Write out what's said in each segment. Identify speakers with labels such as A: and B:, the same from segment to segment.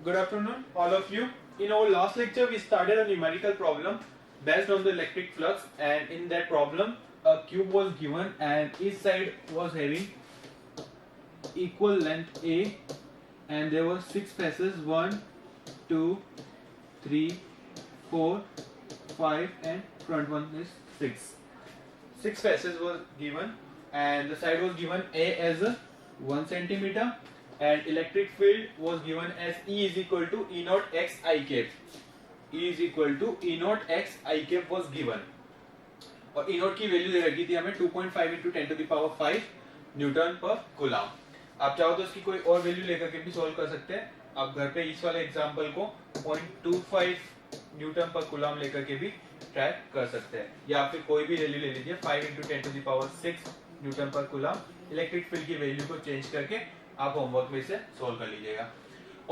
A: Good afternoon, all of you. In our last lecture, we started a numerical problem based on the electric flux, and in that problem, a cube was given, and each side was having equal length A, and there were 6 faces 1, 2, 3, 4, 5, and front one is 6. 6 faces were given, and the side was given A as a 1 centimeter. And electric field was given as E is equal to E naught x I cap. E is equal to E naught x I cap was given. और E naught की value दे रखी थी हमें 2.5 into 10 to the power 5 Newton पर coulomb. आप चाहो तो इसकी कोई और वैल्यू लेकर के भी सॉल्व कर सकते हैं. आप घर पे इस वाले एग्जांपल को 0.25 न्यूटन पर कूलम लेकर के भी ट्राई कर सकते हैं, या फिर कोई भी वैल्यू ले लीजिए 5 into 10 to the power 6 Newton पर कूलम. इलेक्ट्रिक फील्ड की वैल्यू को चेंज करके आप होमवर्क में से सोल्व कर लीजिएगा.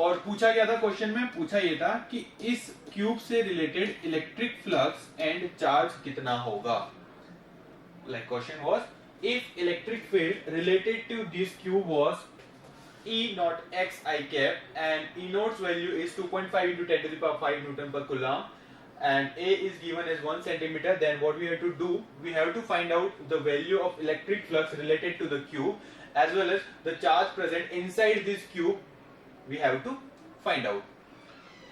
A: और पूछा गया था क्वेश्चन में, पूछा ये था कि इस क्यूब से related electric flux and charge कितना होगा. Like question was if electric field related to this cube was E naught x I cap and E naught's value is 2.5 into 10 to the power 5 Newton per coulomb and A is given as 1 centimeter, then what we have to do, we have to find out the value of electric flux related to the cube as well as the charge present inside this cube. We have to find out.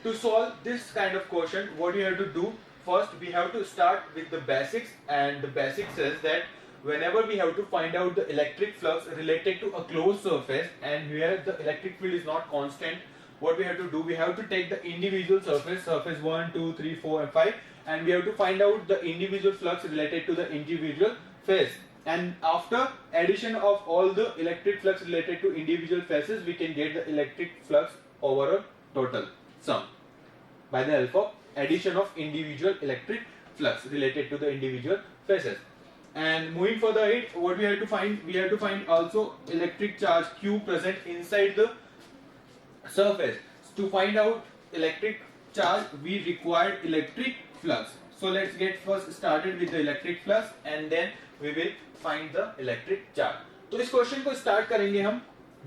A: To solve this kind of question, what you have to do, first we have to start with the basics, and the basic says that whenever we have to find out the electric flux related to a closed surface and where the electric field is not constant, what we have to do, we have to take the individual surface 1, 2, 3, 4 and 5, and we have to find out the individual flux related to the individual phase. And after addition of all the electric flux related to individual phases, we can get the electric flux over a total sum by the help of addition of individual electric flux related to the individual phases. And moving further ahead, what we have to find, we have to find also electric charge Q present inside the surface. To find out electric charge, we require electric flux. So let's get first started with the electric flux and then we will find the electric charge. तो इस question को start करेंगे हम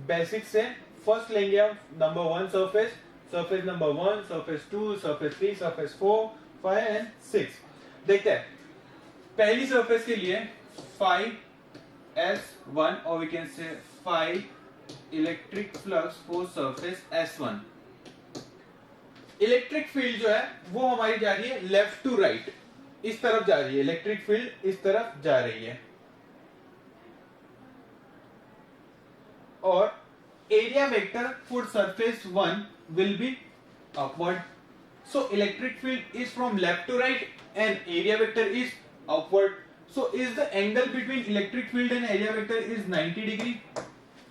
A: basic से. First लेंगे हम number 1 surface, surface number 1, surface 2, surface 3, surface 4, 5 and 6. देखते हैं पहली सरफेस के लिए 5s1 और we can say 5 electric flux for surface s1. Electric field जो है वो हमारी जा रही है लेफ्ट टू राइट, इस तरफ जा रही है. इलेक्ट्रिक फील्ड इस तरफ जा रही है और area vector for surface 1 will be upward. So electric field is from left to right and area vector is upward. So is the angle between electric field and area vector is 90 degree.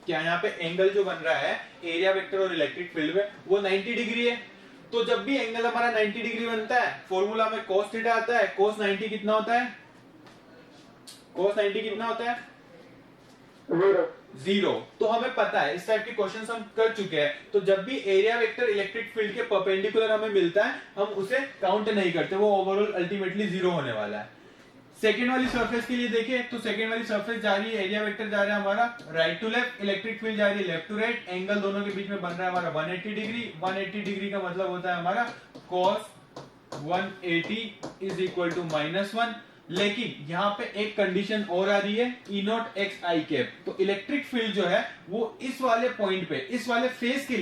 A: क्या यहाँ पे angle जो बन रहा है area vector और electric field में वो 90 डिग्री है. तो जब भी एंगल हमारा 90 डिग्री बनता है, फॉर्मूला में cos थीटा आता है. cos 90 कितना होता है? cos 90 कितना होता है? 0. तो हमें पता है, इस टाइप के क्वेश्चंस हम कर चुके हैं. तो जब भी एरिया वेक्टर इलेक्ट्रिक फील्ड के परपेंडिकुलर हमें मिलता है, हम उसे काउंट नहीं करते, वो ओवरऑल अल्टीमेटली 0 होने वाला है. सेकेंड वाली सरफेस के लिए देखें तो सेकेंड वाली सरफेस जा रही है, एरिया वेक्टर जा रहा है हमारा right to left, electric field जा रही है लेफ्ट टू राइट. एंगल दोनों के बीच में बन रहा है हमारा 180 डिग्री. 180 डिग्री का मतलब होता है हमारा cos 180 इज इक्वल टू -1. लेकिन यहाँ पे एक कंडीशन और आ रही है, E naught x I cap. तो इलेक्ट्रिक फील्ड जो है वो इस वाले पॉइंट पे, इस वाले फेस के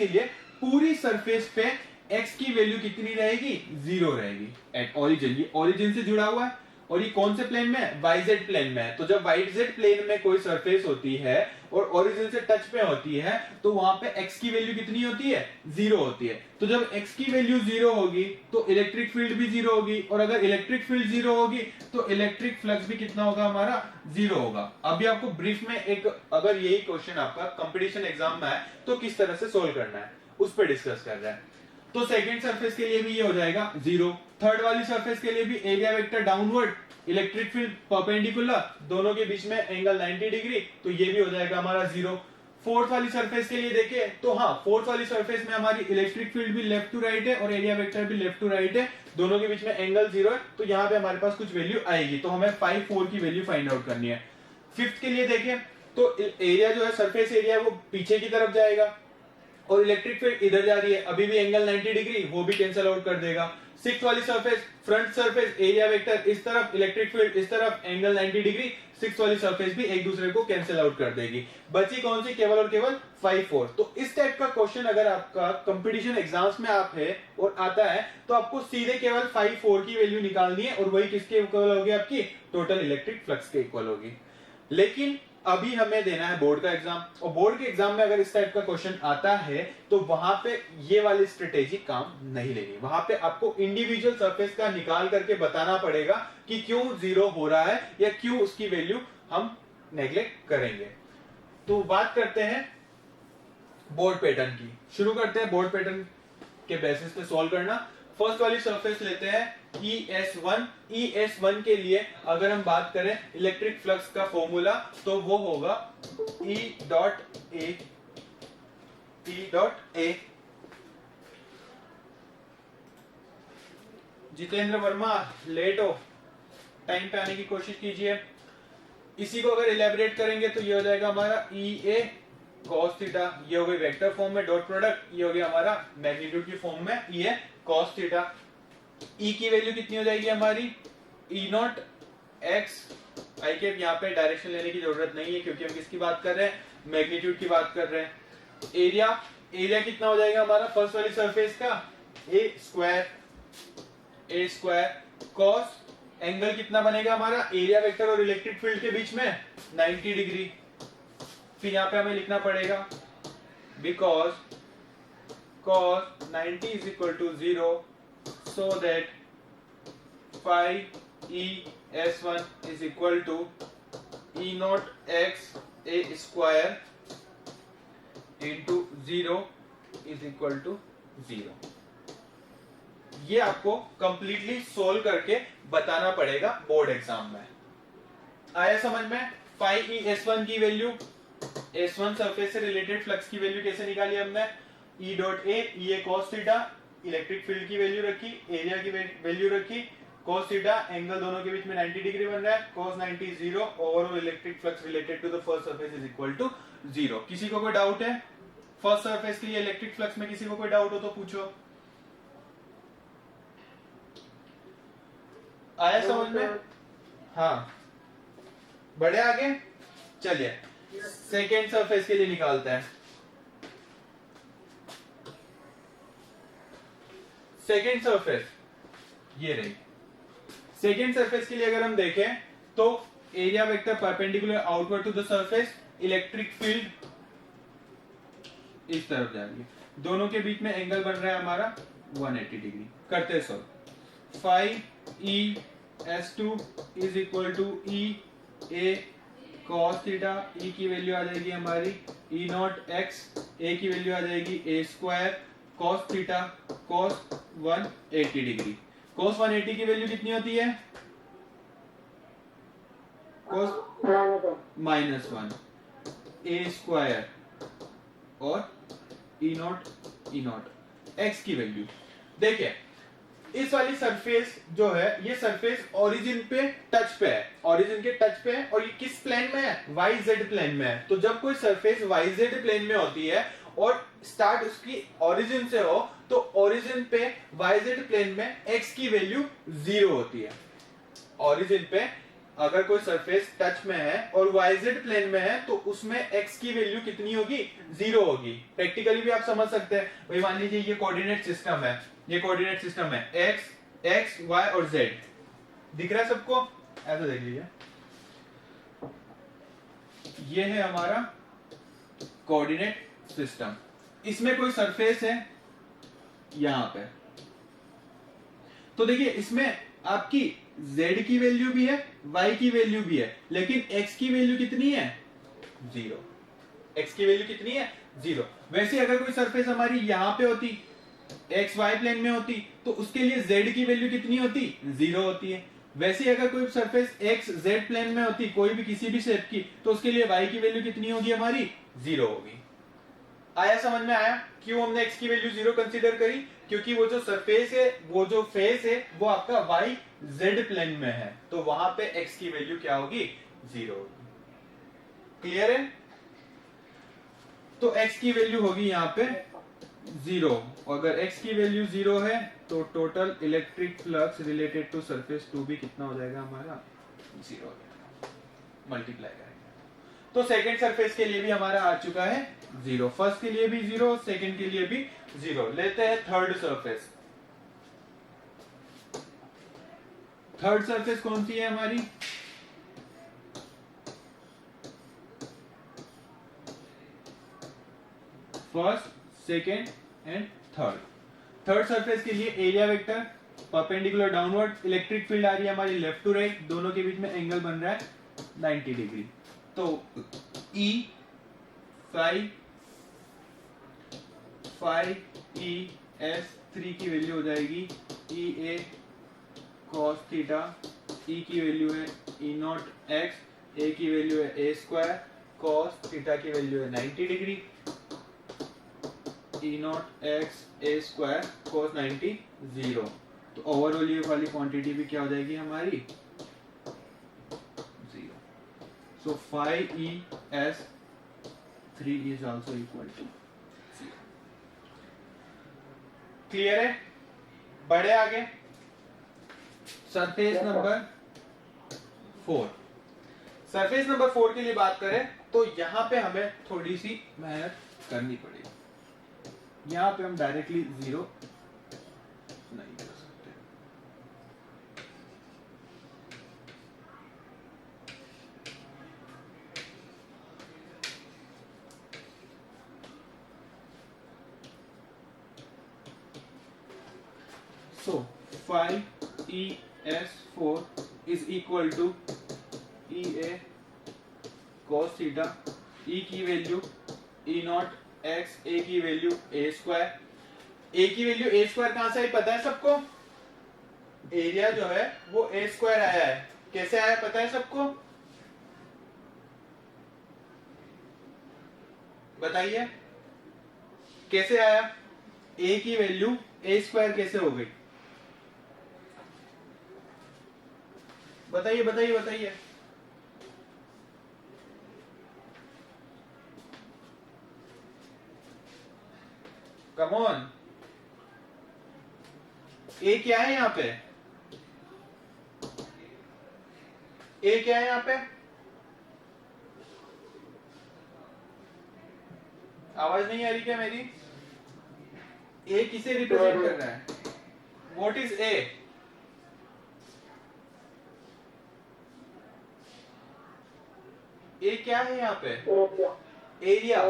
A: लिए पूरी सरफेस पे x की वैल्यू कितनी रहेगी? 0 रहेगी एट ओरिजिन. ये ओरिजिन से जुड़ा हुआ है और ये कौन से प्लेन में है? yz प्लेन में है. तो जब yz प्लेन में कोई सरफेस होती है और ओरिजिन से टच पे होती है तो वहां पे x की वैल्यू कितनी होती है? 0 होती है. तो जब x की वैल्यू 0 होगी तो इलेक्ट्रिक फील्ड भी 0 होगी, और अगर इलेक्ट्रिक फील्ड 0 होगी तो इलेक्ट्रिक फ्लक्स भी कितना होगा हमारा? 0 होगा. अभी आपको ब्रीफ में एक, अगर यही क्वेश्चन आपका कंपटीशन एग्जाम में है तो किस तरह से सोल्व करना है उस पर डिस्कस कर रहा है. तो सेकेंड सरफेस के लिए भी ये हो जाएगा 0. थर्ड वाली सरफेस के लिए भी area vector downward, electric field perpendicular, दोनों के बीच में एंगल 90 डिग्री, तो ये भी हो जाएगा हमारा 0. फोर्थ वाली सरफेस के लिए देखें तो हाँ, फोर्थ वाली सरफेस में हमारी इलेक्ट्रिक फील्ड भी लेफ्ट टू राइट है और एरिया वेक्टर भी लेफ्ट टू राइट है, दोनों के बीच में एंगल 0 है. तो यहाँ पे हमारे पास कुछ वैल्यू आएगी, तो हमें 5, 4 की वैल्यू फाइंड आउट करनी है. फिफ्थ के लिए देखें तो एरिया जो है सरफेस एरिया वो पीछे की तरफ जाएगा और इलेक्ट्रिक फील्ड इधर जा रही है, अभी भी एंगल 90 डिग्री, वो भी कैंसिल आउट कर देगा। 6 वाली surface, front surface area vector इस तरफ, इलेक्ट्रिक फील्ड इस तरफ, एंगल 90 डिग्री, 6 वाली सरफेस भी एक दूसरे को कैंसिल आउट कर देगी। बची कौन सी? केवल और केवल 5 4। तो इस टाइप का क्वेश्चन अगर आपका कंपटीशन एग्जाम्स में आप है और आता है तो आपको सीधे केवल 5 4 की वैल्यू निकालनी है और वही किसके इक्वल होगी? आपकी टोटल इलेक्ट्रिक फ्लक्स के इक्वल होगी। लेकिन अभी हमें देना है बोर्ड का एग्जाम, और बोर्ड के एग्जाम में अगर इस टाइप का क्वेश्चन आता है तो वहां पे ये वाली स्ट्रेटेजी काम नहीं लेनी। वहां पे आपको इंडिविजुअल सरफेस का निकाल करके बताना पड़ेगा कि क्यों जीरो हो रहा है या क्यों उसकी वैल्यू हम नेग्लेक्ट करेंगे। तो बात करते हैं बोर्ड पैटर्न की। शुरू करते हैं बोर्ड पैटर्न के बेसिस पे सॉल्व करना। फर्स्ट वाली सरफेस लेते हैं ES1। ES1 के लिए अगर हम बात करें इलेक्ट्रिक फ्लक्स का फॉर्मूला तो वो होगा E dot A. Jitendra Verma late हो, टाइम पे आने की कोशिश कीजिए। इसी को अगर इलेबोरेट करेंगे तो ये हो जाएगा हमारा EA cos थीटा, ये हो गई वेक्टर फॉर्म में डॉट प्रोडक्ट, ये हो गया हमारा मैग्नीट्यूड की फॉर्म में EA cos थीटा। E की वैल्यू कितनी हो जाएगी हमारी? E नॉट x आई के, यहाँ पे डायरेक्शन लेने की जरूरत नहीं है क्योंकि हम किसकी बात कर रहे हैं? मैग्नीट्यूड की बात कर रहे हैं। एरिया, एरिया कितना हो जाएगा हमारा फर्स्ट वाली सरफेस का? ए स्क्वायर कॉस, एंगल कितना बनेगा हमारा एरिया वेक्टर और इलेक्ट्रिक फील्ड के बीच में? 90 डिग्री। फिर यहाँ पे हमें लिखना पड़ेगा because cos 90 is equal to 0 so that phi ES1 is equal to E naught x a square into 0 is equal to 0। ये आपको कंप्लीटली सोल्व करके बताना पड़ेगा बोर्ड एग्जाम में। आया समझ में? phi ES1 की वैल्यू, S1 सरफेस से रिलेटेड फ्लक्स की वैल्यू कैसे निकाली हमने? E डॉट ए, EA cos theta, electric field की वैल्यू रखी, एरिया की वैल्यू रखी, cos थीटा, एंगल दोनों के बीच में 90 डिग्री बन रहा है, cos 90 0, overall electric flux related to the first surface is equal to 0। किसी को कोई डाउट है फर्स्ट सरफेस के लिए इलेक्ट्रिक फ्लक्स में? किसी को कोई डाउट हो तो पूछो। आया समझ में? हाँ, बढ़े आगे। चलिए सेकेंड सरफेस के लिए निकालते हैं। सेकेंड सरफेस ये रही। सेकेंड सरफेस के लिए अगर हम देखें तो area vector perpendicular outward to the surface, electric field इस तरफ जाएगी, दोनों के बीच में एंगल बन रहा है हमारा 180 डिग्री। करते solve. phi ES2 is equal to EA cos theta, E की वैल्यू आ जाएगी हमारी E नॉट x, A की वैल्यू आ जाएगी A square cos theta cos 180 degree. cos 180 की वैल्यू कितनी होती है? cos -1 A स्क्वायर और E नॉट x की वैल्यू। देखिए इस वाली सरफेस जो है ये सरफेस ओरिजिन पे टच पे है, ओरिजिन के टच पे है, और ये किस प्लेन में है? YZ प्लेन में है। तो जब कोई सरफेस YZ प्लेन में होती है और स्टार्ट उसकी ओरिजिन से हो तो ओरिजिन पे YZ प्लेन में x की वैल्यू 0 होती है। ओरिजिन पे अगर कोई सरफेस टच में है और YZ प्लेन में है तो उसमें x की वैल्यू कितनी होगी? 0 होगी। प्रैक्टिकली भी आप समझ सकते हैं। भाई मान लीजिए ये कोऑर्डिनेट सिस्टम है, ये कोऑर्डिनेट सिस्टम है x, y और z। दिख रहा है सबको? ऐसा देख लीजिए, ये है हमारा कोऑर्डिनेट सिस्टम। इसमें कोई सरफेस है यहां पे, तो देखिए इसमें आपकी z की वैल्यू भी है, y की वैल्यू भी है, लेकिन x की वैल्यू कितनी है? 0। x की वैल्यू कितनी है? 0। वैसे अगर कोई सरफेस हमारी यहां पे होती, एक्स वाई प्लेन में होती, तो उसके लिए z की वैल्यू कितनी होती? 0 होती है। वैसे अगर कोई सरफेस एक्स जेड प्लेन में होती, कोई भी किसी भी शेप की, तो उसके लिए y की वैल्यू कितनी होगी हमारी? 0 होगी। आया समझ में? आया क्यों हमने x की वैल्यू 0 कंसीडर करी? क्योंकि वो जो सरफेस है, वो जो फेस है, वो आपका y z प्लेन में है, तो वहां पे x की वैल्यू क्या होगी? 0 होगी। क्लियर है? तो x की वैल्यू होगी यहाँ पे जीरो, अगर x की वैल्यू जीरो है तो total electric flux related to surface 2 भी कितना हो जाएगा हमारा, जीरो हो जाएगा, मल्टीप्लाई करेंगे। तो सेकंड सरफेस के लिए भी हमारा आ चुका है जीरो, फर्स्ट के लिए भी जीरो, सेकंड के लिए भी जीरो। लेते हैं थर्ड सरफेस। थर्ड सरफेस कौन सी है हमारी, first, second and third. Third surface के लिए area vector perpendicular downward, electric field आ रही है हमारी लेफ्ट टू राइट, दोनों के बीच में एंगल बन रहा है 90 डिग्री। तो E फाई E S 3 की वैल्यू हो जाएगी E A cos theta, E की वैल्यू है E नॉट X, A की वैल्यू है A स्क्वायर, cos थीटा की वैल्यू है 90 degree, E naught X A square cos 90 zero. तो ओवरऑल ये वाली क्वांटिटी भी क्या हो जाएगी हमारी, zero. So phi E S 3 is also equal to zero. Clear है? बढ़े आगे, सरफेस नंबर 4। सरफेस नंबर 4 के लिए बात करें तो यहां पे हमें थोड़ी सी मेहनत करनी पड़ेगी। यहां पे हम डायरेक्टली जीरो नहीं कर सकते। So phi E S 4 is equal to E A cos theta, E की value E naught x, a की वैल्यू a स्क्वायर। a की वैल्यू a स्क्वायर कहां से आई पता है सबको, एरिया जो है वो a स्क्वायर आया है। कैसे आया पता है सबको, बताइए कैसे आया, a की वैल्यू a स्क्वायर कैसे हो गई, बताइए बताइए बताइए। कम ऑन, ए क्या है यहां पे, ए क्या है यहां पे, आवाज नहीं आ रही क्या मेरी, ए किसे रिप्रेजेंट कर रहा है, व्हाट इज ए, ए क्या है यहाँ पे, एरिया।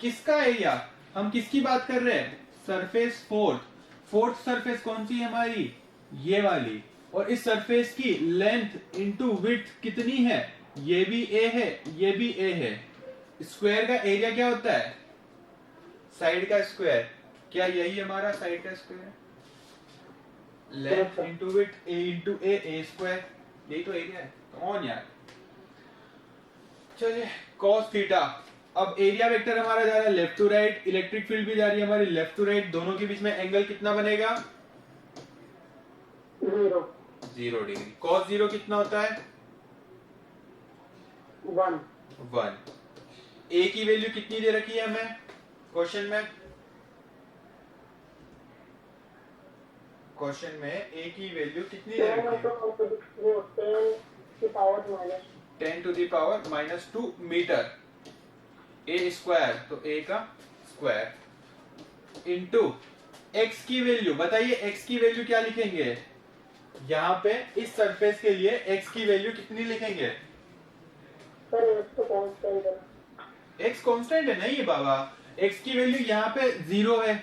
A: किसका एरिया, हम किसकी बात कर रहे हैं, सरफेस फोर्थ सरफेस कौन सी है हमारी, ये वाली, और इस सरफेस की लेंथ इनटू विड्थ कितनी है, ये भी ए है ये भी ए है। स्क्वायर का एरिया क्या होता है, साइड का स्क्वायर, क्या यही हमारा साइड का स्क्वायर है, length into width A into A square, यही तो एरिया है। कौन यार, चलिए cos थीटा, अब एरिया वेक्टर हमारा जा रहा है left to right, electric field भी जा रही है हमारी लेफ्ट टू राइट, दोनों के बीच में एंगल कितना बनेगा, जीरो डिग्री। cos जीरो कितना होता है, 1। a की वैल्यू कितनी दे रखी है हमें क्वेश्चन में, क्वेश्चन में a की वैल्यू कितनी दे रखी है, 10 to the power minus 2 metre, A square तो ए का स्क्वायर इंटू एक्स की वैल्यू, बताइए एक्स की वैल्यू क्या लिखेंगे, यहाँ पे इस सरफेस के लिए एक्स की वैल्यू कितनी लिखेंगे, एक्स कांस्टेंट है, नहीं है बाबा, एक्स की वैल्यू यहाँ पे जीरो है,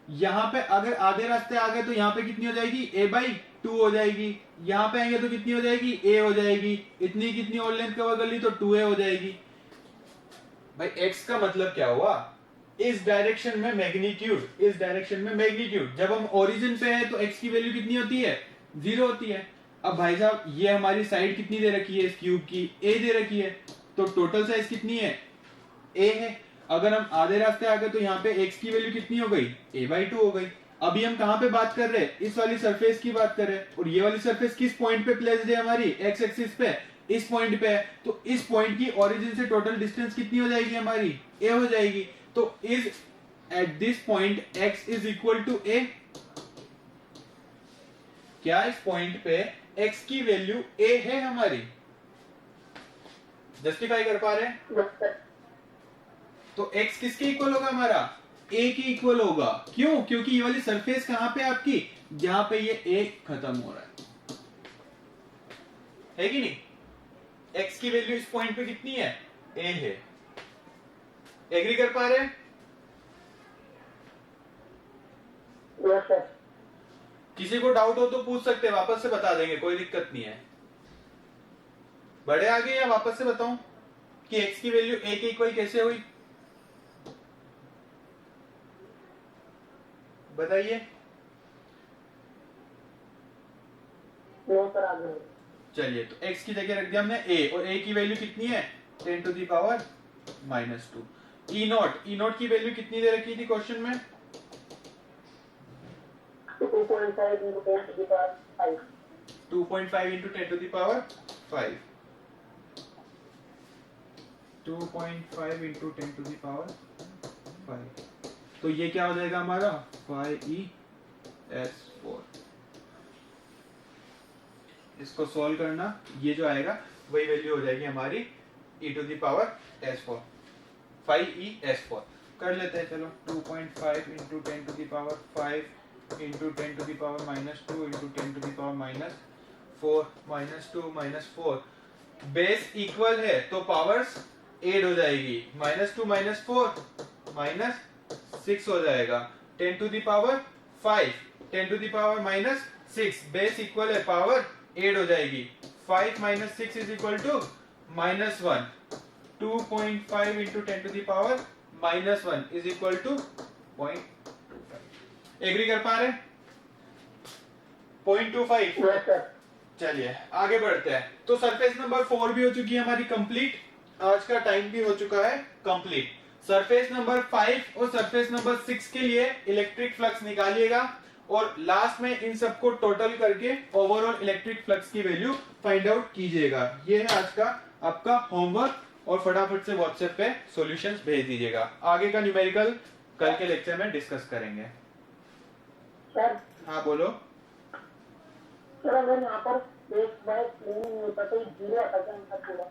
A: यहाँ पे अगर आधे रास्ते आ गए तो यहाँ पे कितनी हो जाएगी, a/2 हो जाएगी, यहाँ पे आएंगे तो कितनी हो जाएगी, a हो जाएगी, इतनी कितनी और लेंथ कवर कर ली तो 2a हो जाएगी। भाई x का मतलब क्या हुआ, इस डायरेक्शन में मैग्नीट्यूड, इस डायरेक्शन में मैग्नीट्यूड, जब हम ओरिजिन पे है तो x की वैल्यू कितनी होती है, जीरो होती है। अब भाई साहब ये हमारी साइड कितनी दे रखी है इस क्यूब की, a दे रखी है, तो टोटल साइज कितनी है, a है। अगर हम आधे रास्ते आ गए तो यहाँ पे x की वैल्यू कितनी हो गई, a/2 हो गई। अभी हम कहां पे बात कर रहे हैं, इस वाली सरफेस की बात कर रहे हैं, और ये वाली सरफेस किस पॉइंट पे प्लेस्ड है हमारी, x एक्सिस पे, इस पॉइंट पे है, तो इस पॉइंट की ओरिजिन से टोटल डिस्टेंस कितनी हो जाएगी हमारी, a हो जाएगी। तो इस at this point x is equal to a, क्या इस पॉइंट पे x की वैल्यू a है हमारी? जस्टिफाई कर पा रहे हैं? तो x किसके इक्वल होगा हमारा? a के इक्वल होगा। क्यों? क्योंकि ये वाली सरफेस कहां पे आपकी? जहां पे ये a खत्म हो रहा है कि नहीं? x की वैल्यू इस पॉइंट पे कितनी है? a है। एग्री कर पा रहे हैं?
B: Yes sir.
A: किसी को डाउट हो तो पूछ सकते हैं, वापस से बता देंगे, कोई दिक्कत नहीं है। बड़े आगे या वापस से बताऊं कि x की वैल्यू a के इक्वल कैसे हुई? बताइए।
B: नो सर, आगे।
A: चलिए, तो x की जगह रख दिया हमने a, और a की वैल्यू कितनी है? 10 to the power -2। E naught की वैल्यू कितनी दे रखी थी क्वेश्चन में?
B: 2.5 into 10 to the power 5.
A: 2.5 into 10 to the power 5। 2.5 into 10 to the power 5। तो ये क्या हो जाएगा हमारा? 5e(s)4। इसको सॉल्व करना, ये जो आएगा वही वैल्यू हो जाएगी हमारी e to the power s4, 5e(s)4। कर लेते हैं, चलो। 2.5 into 10 to the power 5 into 10 to the power -2 into 10 to the power -4 -2 -4। Base equal है तो पावर्स ऐड हो जाएगी। -2 -4 -6 हो जाएगा। 10 to the power 5 10 to the power -6, base equal है, पावर ऐड हो जाएगी। 5 - 6 is equal to -1। 2.5 into 10 to the power -1 is equal to 0.25। Agree कर पा रहे? 0.25।
B: Yes sir.
A: चलिए आगे बढ़ते हैं। तो सरफेस नंबर 4 भी हो चुकी है हमारी कंप्लीट। आज का टाइम भी हो चुका है कंप्लीट। सरफेस नंबर 5 और सरफेस नंबर 6 के लिए इलेक्ट्रिक फ्लक्स निकालिएगा, और लास्ट में इन सबको टोटल करके ओवरऑल इलेक्ट्रिक फ्लक्स की वैल्यू फाइंड आउट कीजिएगा। ये है आज का आपका होमवर्क, और फटाफट से व्हाट्सएप पे सॉल्यूशंस भेज दीजिएगा। आगे का न्यूमेरिकल कल के लेक्चर में डिस्कस करेंगे।
B: सर।
A: हाँ बोलो।
B: सर अगर यहाँ पर एक बार प्लेन नहीं होता तो 0 आता क्या आंसर पूरा?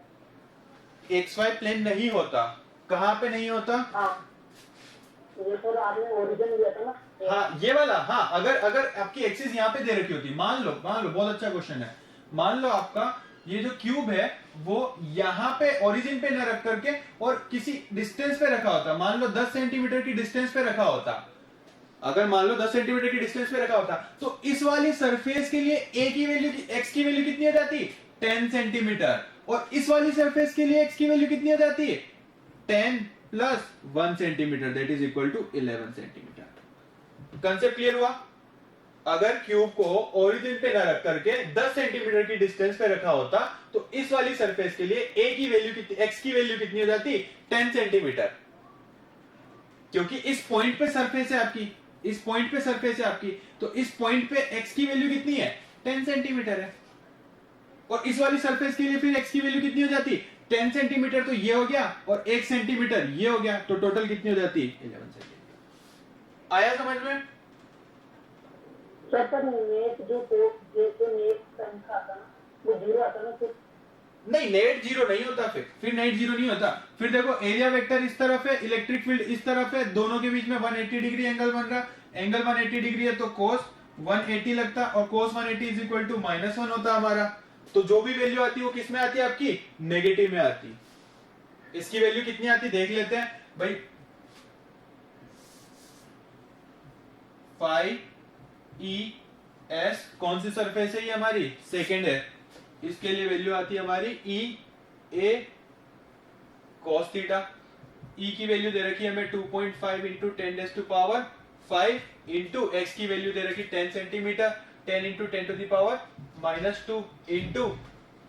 A: XY प्लेन नहीं होता। कहाँ पे नहीं होता?
B: हाँ, ये सर आपने ओरिजिन लिया था ना?
A: हाँ ये वाला। हाँ, अगर आपकी एक्सिस यहाँ पे दे रखी होती, मान लो बहुत अच्छा क्वेश्चन है। मान लो आपका ये जो क्यूब है वो यहाँ पे ओरिजिन पे न रख करके और किसी डिस्टेंस पे रखा होता, मान लो 10 सेंटीमीटर की डिस्टेंस पे रखा होता। अगर मान लो 10 सेंटीमीटर की डिस्टेंस पे रखा होता तो इस वाली सरफेस के लिए a की वैल्यू, x की वैल्यू कितनी आ जाती? 10 सेंटीमीटर। और इस वाली सरफेस के लिए x की वैल्यू कितनी आ जाती है? 10 plus 1 centimetre, that is equal to 11 centimetre. Concept clear हुआ? अगर क्यूब को ओरिजिन पे न रख करके 10 सेंटीमीटर की डिस्टेंस पे रखा होता तो इस वाली सरफेस के लिए a की वैल्यू कितनी, x की वैल्यू कितनी हो जाती? 10 सेंटीमीटर। क्योंकि इस पॉइंट पे सरफेस है आपकी, इस पॉइंट पे सरफेस है आपकी, तो इस पॉइंट पे x की वैल्यू कितनी है? 10 सेंटीमीटर है। और इस वाली सरफेस के लिए फिर x की वैल्यू कितनी हो जाती? 10 सेंटीमीटर, तो ये हो गया, और 1 सेंटीमीटर ये हो गया, तो टोटल कितनी हो जाती? 11 सेंटीमीटर। आया समझ में?
B: सर नेट जो नेट संख्या आता ना वो 0 आता ना फिर?
A: नहीं, नेट जीरो नहीं होता। फिर नेट जीरो नहीं होता। फिर देखो एरिया वेक्टर इस तरफ है, इलेक्ट्रिक फील्ड इस तरफ है, दोनों के बीच में 180 डिग्री एंगल बन रहा। एंगल 180 डिग्री है तो कोस 180 लगता, और कोस 180 इज इक्वल टू -1 होता हमारा। तो जो भी वैल्यू आती है वो किस में आती है आपकी? नेगेटिव में आती। इसकी वैल्यू कितनी आती देख लेते हैं भाई। 5e(s), कौन सी सरफेस है ये हमारी? सेकेंड है। इसके लिए वैल्यू आती है हमारी e(a cos थीटा). e की वैल्यू दे रखी है हमें 2.5 into 10 to power 5 into x की वैल्यू दे रखी 10 centimetre, 10 into 10 to the power -2 into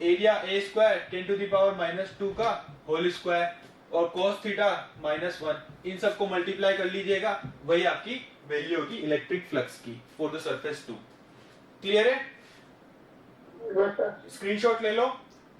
A: area a square 10 to the power -2 का होल स्क्वायर, और cos थीटा -1। इन सबको मल्टीप्लाई कर लीजिएगा, वही आपकी वैल्यू होगी इलेक्ट्रिक फ्लक्स की फॉर द सरफेस 2। क्लियर है?
B: Yes sir.
A: स्क्रीनशॉट ले लो,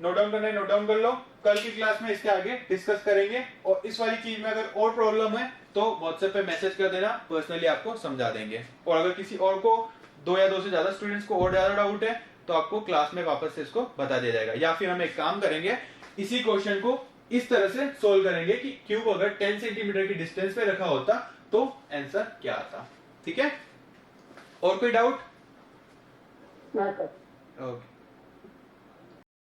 A: नोट डाउन करना है नोट डाउन कर लो, कल की क्लास में इसके आगे डिस्कस करेंगे। और इस वाली चीज में अगर और प्रॉब्लम है तो व्हाट्सएप पे मैसेज कर देना, पर्सनली आपको समझा देंगे। और अगर किसी और को 2 या 2 से ज्यादा स्टूडेंट्स को और ज्यादा डाउट है तो आपको क्लास में वापस से इसको बता दिया जाएगा। या फिर हम एक काम करेंगे, इसी क्वेश्चन को इस तरह से सोल्व करेंगे कि क्यूब अगर 10 सेंटीमीटर की डिस्टेंस पे रखा होता तो आंसर क्या आता। ठीक है, और कोई डाउट?
B: नहीं सर।
A: ओके।